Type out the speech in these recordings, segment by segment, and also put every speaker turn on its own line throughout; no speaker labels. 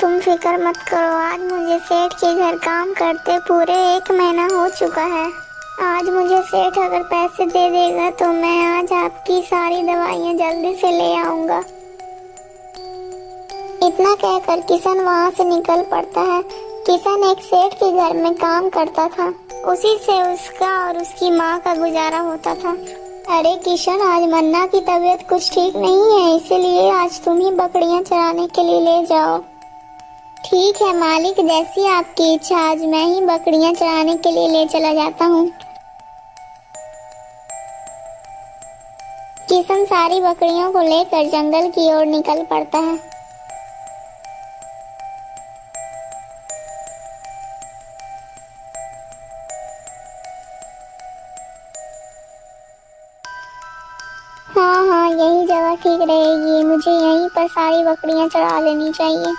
तुम फिक्र मत करो। आज मुझे सेठ के घर काम करते पूरे 1 महीना हो चुका है। आज मुझे सेठ अगर पैसे दे देगा तो मैं आज आपकी सारी दवाइयाँ जल्दी से ले आऊँगा। इतना कहकर किशन वहाँ से निकल पड़ता है। किशन एक सेठ के घर में काम करता था, उसी से उसका और उसकी माँ का गुजारा होता था। अरे किशन, आज मन्ना की तबीयत कुछ ठीक नहीं है, इसीलिए आज तुम ही बकरियां चराने के लिए ले जाओ। ठीक है मालिक, जैसी आपकी इच्छा, आज मैं ही बकरियां चराने के लिए ले चला जाता हूँ। किशन सारी बकरियों को लेकर जंगल की ओर निकल पड़ता है। हाँ, यही जगह ठीक रहेगी। मुझे यहीं पर सारी बकरियां चरा लेनी चाहिए।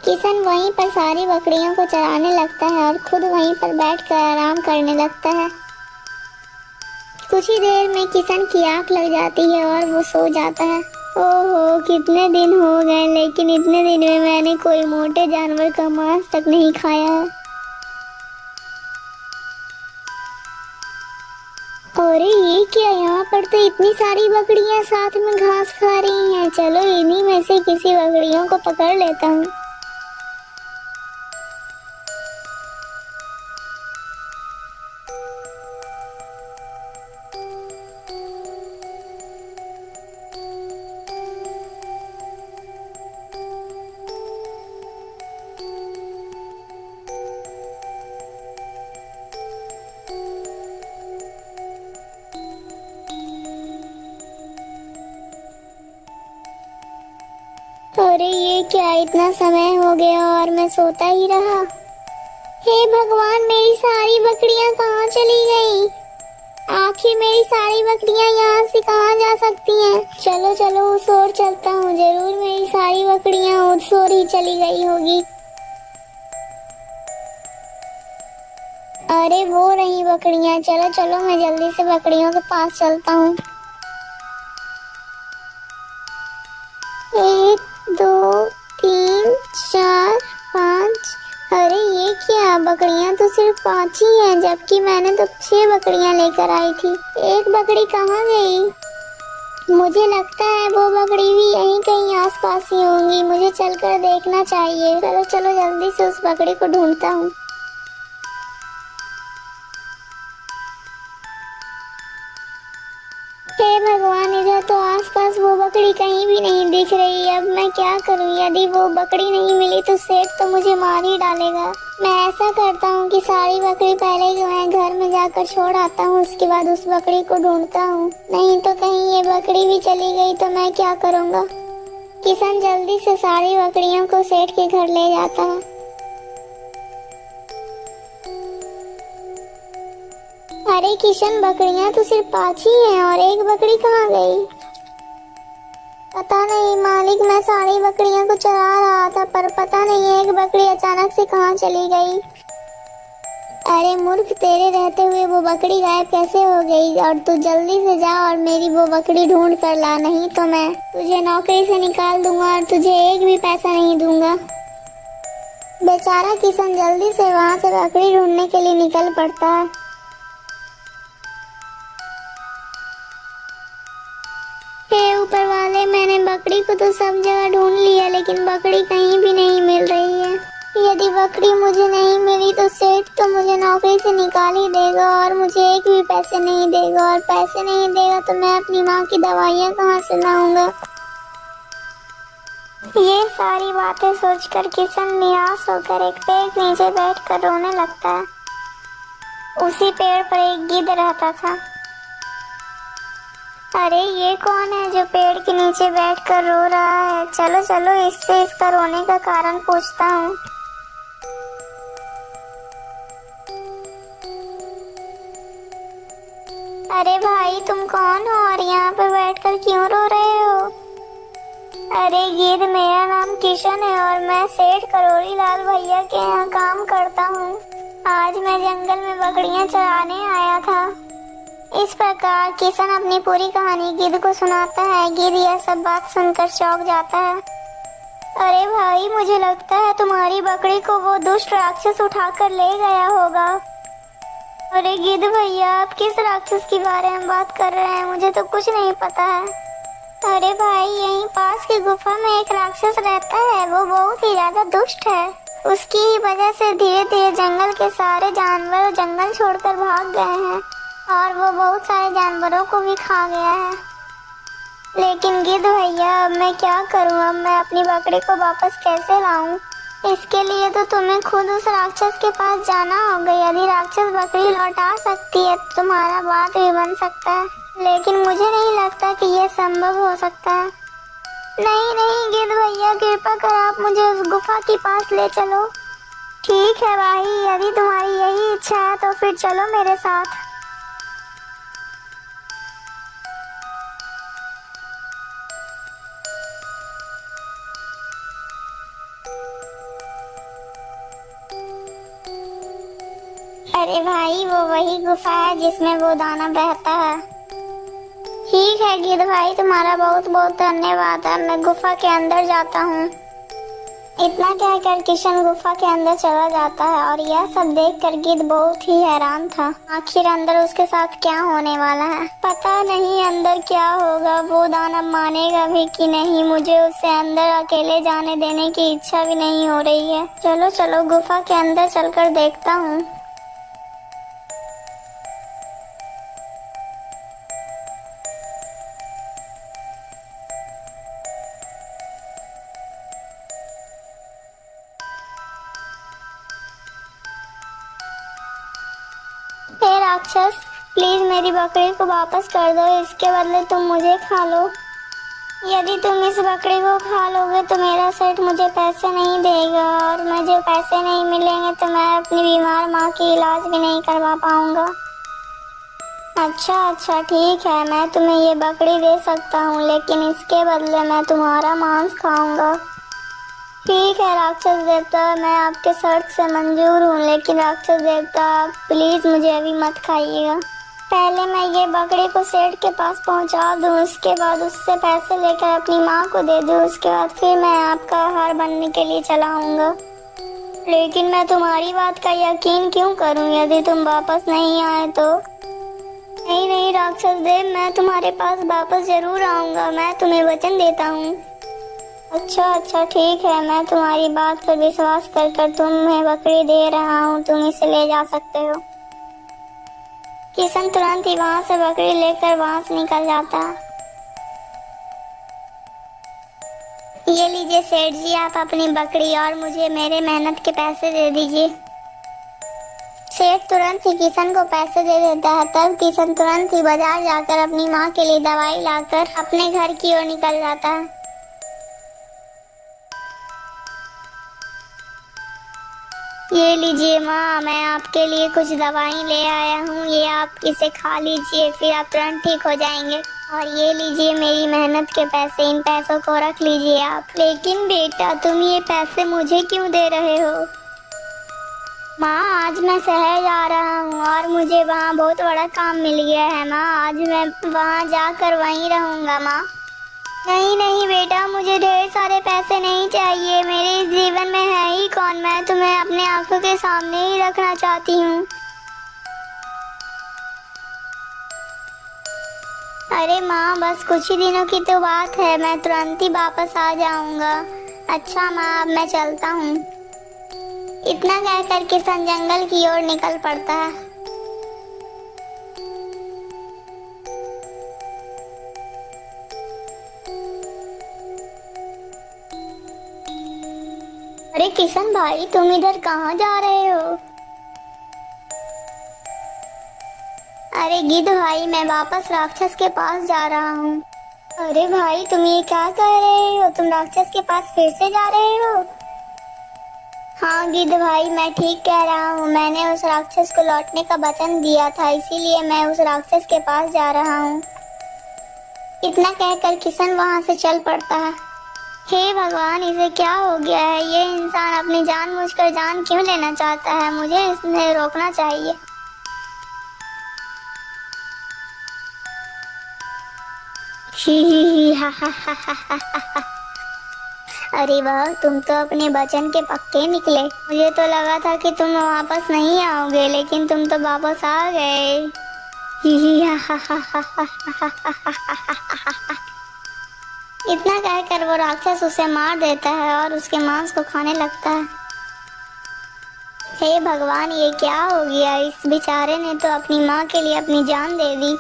किशन वहीं पर सारी बकरियों को चराने लगता है और खुद वहीं पर बैठकर आराम करने लगता है। कुछ ही देर में किशन की आंख लग जाती है और वो सो जाता है। ओहो, कितने दिन हो गए, लेकिन इतने दिन में मैंने कोई मोटे जानवर का मांस तक नहीं खाया है। अरे ये क्या, यहाँ पर तो इतनी सारी बकरियां साथ में घास खा रही हैं। चलो इन्हीं में से किसी बकरियों को पकड़ लेता हूँ। अरे ये क्या, इतना समय हो गया और मैं सोता ही रहा। हे भगवान, मेरी सारी बकरियां कहाँ चली गई? आखिर मेरी सारी बकरियां यहाँ से कहाँ जा सकती हैं? चलो चलो उस ओर चलता हूँ, जरूर मेरी सारी बकरियां उस ओर ही चली गई होगी। अरे वो रही बकरियां, चलो चलो मैं जल्दी से बकरियों के पास चलता हूँ। 1 2 3 4 5। अरे ये क्या, बकरियां तो सिर्फ 5 ही हैं, जबकि मैंने तो 6 बकरियां लेकर आई थी। एक बकरी कहाँ गई? मुझे लगता है वो बकरी भी यहीं कहीं आसपास ही होंगी। मुझे चलकर देखना चाहिए। चलो चलो जल्दी से उस बकरी को ढूंढता हूँ। हे भगवान, इधर तो आसपास वो बकरी कहीं भी नहीं दिख रही। अब मैं क्या करूं? यदि वो बकरी नहीं मिली तो सेठ तो मुझे मार ही डालेगा। मैं ऐसा करता हूं कि सारी बकरी पहले जो है घर में जाकर छोड़ आता हूं, उसके बाद उस बकरी को ढूंढता हूं। नहीं तो कहीं ये बकरी भी चली गई तो मैं क्या करूंगा? किशन जल्दी से सारी बकरियों को सेठ के घर ले जाता है। अरे किशन, बकरियां तो सिर्फ 5 ही हैं और एक बकरी कहाँ गई? पता नहीं मालिक, मैं सारी बकरियां को चरा रहा था, पर पता नहीं एक बकरी अचानक से कहाँ चली गई। अरे मूर्ख, तेरे रहते हुए वो बकरी गायब कैसे हो गई? और तू जल्दी से जा और मेरी वो बकरी ढूंढ कर ला, नहीं तो मैं तुझे नौकरी से निकाल दूंगा और तुझे एक भी पैसा नहीं दूंगा। बेचारा किशन जल्दी से वहाँ से बकरी ढूंढने के लिए निकल पड़ता है। हे ऊपर वाले, मैंने बकरी को तो सब जगह ढूंढ लिया, लेकिन बकरी कहीं भी नहीं मिल रही है। यदि बकरी मुझे नहीं मिली तो सेठ तो मुझे नौकरी से निकाल ही देगा और मुझे एक भी पैसे नहीं देगा, और पैसे नहीं देगा तो मैं अपनी माँ की दवाइयाँ कहाँ से लाऊंगा? ये सारी बातें सोचकर किशन निराश होकर एक पेड़ के नीचे बैठकर रोने लगता है। उसी पेड़ पर एक गिद्ध रहता था। अरे ये कौन है जो पेड़ के नीचे बैठकर रो रहा है? चलो चलो इससे इसका रोने का कारण पूछता हूँ। अरे भाई, तुम कौन हो और यहाँ पर बैठकर क्यों रो रहे हो? अरे गिद्ध, मेरा नाम किशन है और मैं सेठ करोड़ी लाल भैया के यहाँ काम करता हूँ। आज मैं जंगल में बकरियां चराने आया था। इस प्रकार किशन अपनी पूरी कहानी गिद्ध को सुनाता है। गिद्ध यह सब बात सुनकर चौंक जाता है। अरे भाई, मुझे लगता है तुम्हारी बकरी को वो दुष्ट राक्षस उठाकर ले गया होगा। अरे गिद्ध भैया, आप किस राक्षस के बारे में बात कर रहे हैं? मुझे तो कुछ नहीं पता है। अरे भाई, यहीं पास की गुफा में एक राक्षस रहता है, वो बहुत ही ज्यादा दुष्ट है। उसकी ही वजह से धीरे धीरे जंगल के सारे जानवर जंगल छोड़कर भाग गए हैं और वो बहुत सारे जानवरों को भी खा गया है। लेकिन गिद्ध भैया, अब मैं क्या करूं? अब मैं अपनी बकरी को वापस कैसे लाऊं? इसके लिए तो तुम्हें खुद उस राक्षस के पास जाना होगा। यदि राक्षस बकरी लौटा सकती है तो तुम्हारा बात भी बन सकता है, लेकिन मुझे नहीं लगता कि यह संभव हो सकता है। नहीं नहीं गिद्ध भैया, कृपा कर आप मुझे उस गुफा के पास ले चलो। ठीक है भाई, यदि तुम्हारी यही इच्छा है तो फिर चलो मेरे साथ। अरे भाई, वो वही गुफा है जिसमें वो दाना बहता है। ठीक है गिद्ध भाई, तुम्हारा बहुत बहुत धन्यवाद। अब मैं गुफा के अंदर जाता हूँ। इतना कहकर किशन गुफा के अंदर चला जाता है और यह सब देखकर गिद्ध बहुत ही हैरान था। आखिर अंदर उसके साथ क्या होने वाला है? पता नहीं अंदर क्या होगा। वो दानव मानेगा भी कि नहीं? मुझे उससे अंदर अकेले जाने देने की इच्छा भी नहीं हो रही है। चलो चलो, गुफा के अंदर चलकर देखता हूँ। हे राक्षस, प्लीज मेरी बकरी को वापस कर दो। इसके बदले तुम मुझे खा लो। यदि तुम इस बकरी को खा लोगे तो मेरा सेठ मुझे पैसे नहीं देगा और मुझे पैसे नहीं मिलेंगे तो मैं अपनी बीमार माँ की इलाज भी नहीं करवा पाऊंगा। अच्छा ठीक है, मैं तुम्हें ये बकरी दे सकता हूँ, लेकिन इसके बदले मैं तुम्हारा मांस खाऊंगा। ठीक है राक्षस देवता, मैं आपके शर्त से मंजूर हूँ, लेकिन राक्षस देवता आप प्लीज मुझे अभी मत खाइएगा। पहले मैं ये बकरी को सेठ के पास पहुँचा दूँ, उसके बाद उससे पैसे लेकर अपनी माँ को दे दूँ, उसके बाद फिर मैं आपका आहार बनने के लिए चला आऊँगा। लेकिन मैं तुम्हारी बात का यकीन क्यों करूँ यदि तुम वापस नहीं आए तो? नहीं राक्षस देव, मैं तुम्हारे पास वापस जरूर आऊँगा, मैं तुम्हें वचन देता हूँ। अच्छा ठीक है, मैं तुम्हारी बात पर विश्वास कर तुम्हें बकरी दे रहा हूँ, तुम इसे ले जा सकते हो। किशन तुरंत ही वहाँ से बकरी लेकर वहाँ से निकल जाता। ये लीजिए सेठ जी, आप अपनी बकरी और मुझे मेरे मेहनत के पैसे दे दीजिए। सेठ तुरंत ही किशन को पैसे दे देता है। तब किशन तुरंत ही बाजार जाकर अपनी माँ के लिए दवाई लाकर अपने घर की ओर निकल जाता है। ये लीजिए माँ, मैं आपके लिए कुछ दवाई ले आया हूँ, ये आप इसे खा लीजिए, फिर आप तुरंत ठीक हो जाएंगे। और ये लीजिए मेरी मेहनत के पैसे, इन पैसों को रख लीजिए आप। लेकिन बेटा, तुम ये पैसे मुझे क्यों दे रहे हो? माँ, आज मैं शहर जा रहा हूँ और मुझे वहाँ बहुत बड़ा काम मिल गया है माँ, आज मैं वहाँ जाकर वहीं रहूँगा माँ। नहीं बेटा, मुझे ढेर सारे पैसे नहीं चाहिए, मेरे इस जीवन में है ही कौन, मैं तुम्हें अपने आंखों के सामने ही रखना चाहती हूँ। अरे माँ, बस कुछ ही दिनों की तो बात है, मैं तुरंत ही वापस आ जाऊँगा। अच्छा माँ, अब मैं चलता हूँ। इतना कहकर किशन जंगल की ओर निकल पड़ता है। अरे किशन भाई, तुम इधर कहाँ जा रहे हो? अरे गिद्ध भाई, मैं वापस राक्षस के पास जा रहा हूँ। अरे भाई, तुम ये क्या कह रहे हो? तुम राक्षस के पास फिर से जा रहे हो? हाँ गिद्ध भाई, मैं ठीक कह रहा हूँ, मैंने उस राक्षस को लौटने का वचन दिया था, इसीलिए मैं उस राक्षस के पास जा रहा हूँ। इतना कहकर किशन वहाँ से चल पड़ता है। हे भगवान, इसे क्या हो गया है? ये इंसान अपनी जानबूझकर जान क्यों लेना चाहता है? मुझे इसे रोकना चाहिए। ही हा हा हा हा हा हा। अरे वाह, तुम तो अपने वचन के पक्के निकले। मुझे तो लगा था कि तुम वापस नहीं आओगे, लेकिन तुम तो वापस आ गए। इतना कहकर वो राक्षस उसे मार देता है और उसके मांस को खाने लगता है। हे भगवान, ये क्या हो गया? इस बेचारे ने तो अपनी माँ के लिए अपनी जान दे दी।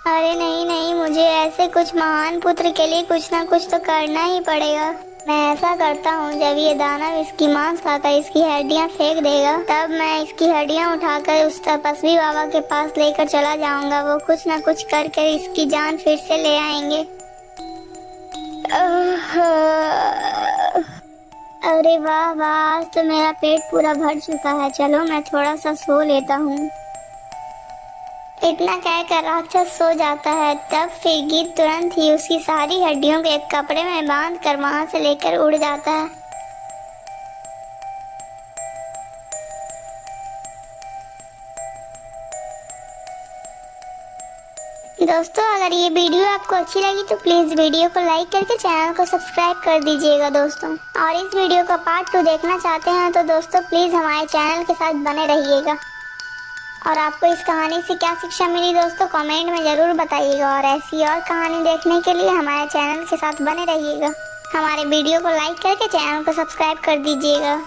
अरे नहीं नहीं, मुझे ऐसे कुछ महान पुत्र के लिए कुछ ना कुछ तो करना ही पड़ेगा। मैं ऐसा करता हूँ, जब ये दानव इसकी मांस खाकर इसकी हड्डियाँ फेंक देगा, तब मैं इसकी हड्डियाँ उठाकर उस तपस्वी बाबा के पास लेकर चला जाऊंगा। वो कुछ ना कुछ करके इसकी जान फिर से ले आएंगे। अरे वाह वाह, आज तो मेरा पेट पूरा भर चुका है। चलो मैं थोड़ा सा सो लेता हूँ। इतना कहकर राक्षस सो जाता है। तब फिर गिद्ध तुरंत ही उसकी सारी हड्डियों को एक कपड़े में बांध कर वहां से लेकर उड़ जाता है। दोस्तों, अगर ये वीडियो आपको अच्छी लगी तो प्लीज वीडियो को लाइक करके चैनल को सब्सक्राइब कर दीजिएगा दोस्तों। और इस वीडियो का पार्ट 2 देखना चाहते हैं तो दोस्तों प्लीज हमारे चैनल के साथ बने रहिएगा। और आपको इस कहानी से क्या शिक्षा मिली दोस्तों, कमेंट में जरूर बताइएगा। और ऐसी और कहानी देखने के लिए हमारे चैनल के साथ बने रहिएगा। हमारे वीडियो को लाइक करके चैनल को सब्सक्राइब कर दीजिएगा।